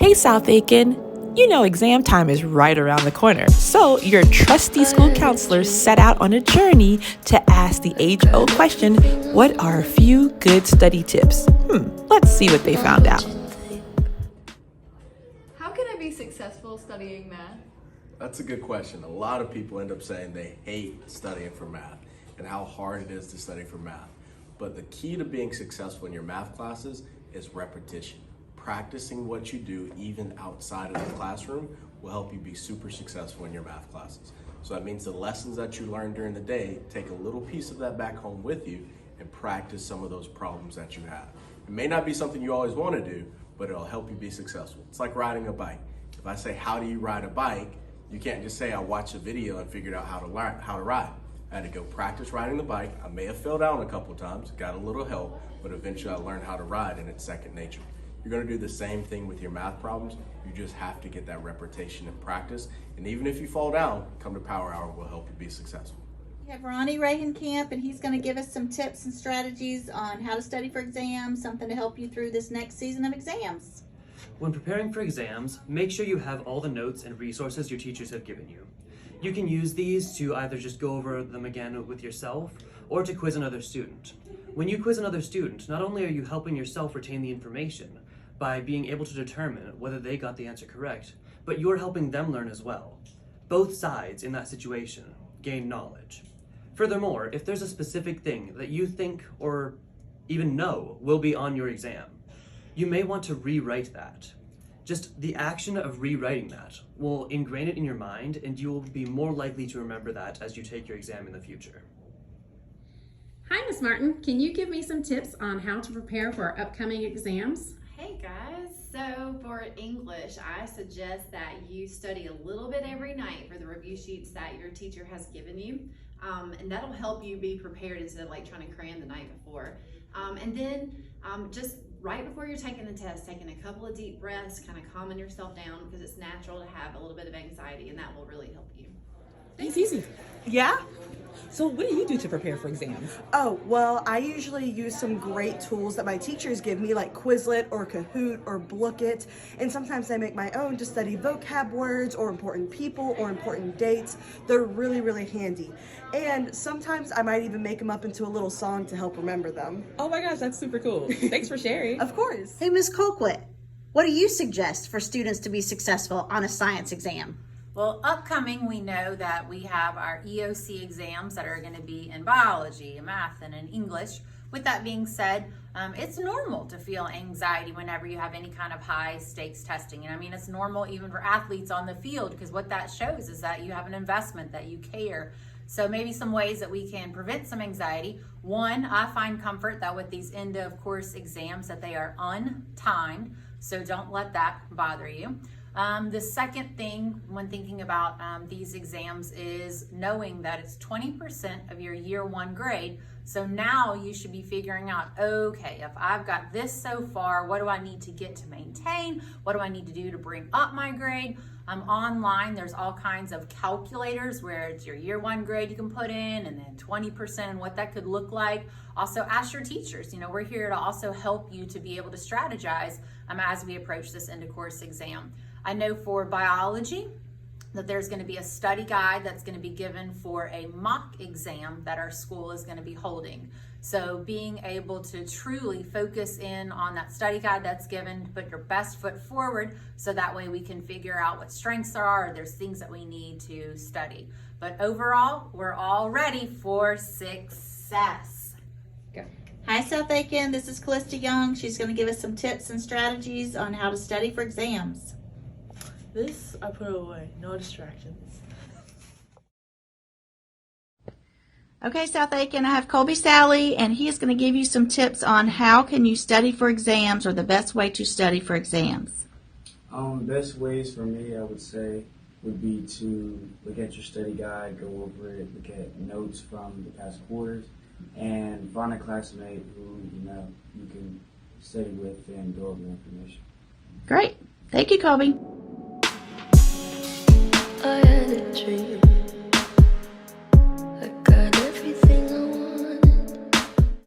Hey South Aiken, you know exam time is right around the corner, so your trusty school counselor set out on a journey to ask the age-old question, what are a few good study tips? Let's see what they found out. How can I be successful studying math? That's a good question. A lot of people end up saying they hate studying for math and how hard it is to study for math. But the key to being successful in your math classes is repetition. Practicing what you do even outside of the classroom will help you be super successful in your math classes. So that means the lessons that you learn during the day, take a little piece of that back home with you and practice some of those problems that you have. It may not be something you always want to do, but it'll help you be successful. It's like riding a bike. If I say, how do you ride a bike? You can't just say, I watched a video and figured out how to ride. I had to go practice riding the bike. I may have fell down a couple times, got a little help, but eventually I learned how to ride and it's second nature. You're gonna do the same thing with your math problems. You just have to get that repetition and practice. And even if you fall down, come to Power Hour will help you be successful. We have Ronnie Reagan-Camp, and he's going to give us some tips and strategies on how to study for exams, something to help you through this next season of exams. When preparing for exams, make sure you have all the notes and resources your teachers have given you. You can use these to either just go over them again with yourself or to quiz another student. When you quiz another student, not only are you helping yourself retain the information by being able to determine whether they got the answer correct, but you're helping them learn as well. Both sides in that situation gain knowledge. Furthermore, if there's a specific thing that you think or even know will be on your exam, you may want to rewrite that. Just the action of rewriting that will ingrain it in your mind, and you will be more likely to remember that as you take your exam in the future. Hi, Ms. Martin. Can you give me some tips on how to prepare for our upcoming exams? Hey guys, so for English, I suggest that you study a little bit every night for the review sheets that your teacher has given you. And that'll help you be prepared instead of like trying to cram the night before. And then just right before you're taking the test, taking a couple of deep breaths, kind of calming yourself down, because it's natural to have a little bit of anxiety, and that will really help you. It's easy. Yeah? So what do you do to prepare for exams? Oh, well, I usually use some great tools that my teachers give me, like Quizlet or Kahoot or Blookit, and sometimes I make my own to study vocab words or important people or important dates. They're really, really handy. And sometimes I might even make them up into a little song to help remember them. Oh my gosh, that's super cool. Thanks for sharing. Of course. Hey, Ms. Colquitt, what do you suggest for students to be successful on a science exam? Well, upcoming, we know that we have our EOC exams that are going to be in biology, in math, and in English. With that being said, it's normal to feel anxiety whenever you have any kind of high stakes testing. And I mean, it's normal even for athletes on the field, because what that shows is that you have an investment, that you care. So maybe some ways that we can prevent some anxiety. One, I find comfort that with these end of course exams that they are untimed. So don't let that bother you. The second thing when thinking about these exams is knowing that it's 20% of your year one grade. So now you should be figuring out, okay, if I've got this so far, what do I need to get to maintain? What do I need to do to bring up my grade? Online, there's all kinds of calculators where it's your year one grade you can put in, and then 20% and what that could look like. Also ask your teachers. You know, we're here to also help you to be able to strategize as we approach this end of course exam. I know for biology that there's going to be a study guide that's going to be given for a mock exam that our school is going to be holding. So being able to truly focus in on that study guide that's given, to put your best foot forward, so that way we can figure out what strengths there are, or there's things that we need to study. But overall, we're all ready for success. Go. Hi, South Aiken. This is Callista Young. She's going to give us some tips and strategies on how to study for exams. This I put away, no distractions. Okay, South Aiken, I have Colby Sally, and he is going to give you some tips on how can you study for exams, or the best way to study for exams. Best ways for me, I would say, would be to look at your study guide, go over it, look at notes from the past quarters, and find a classmate who you can study with and go over the information. Great. Thank you, Colby. I had a dream.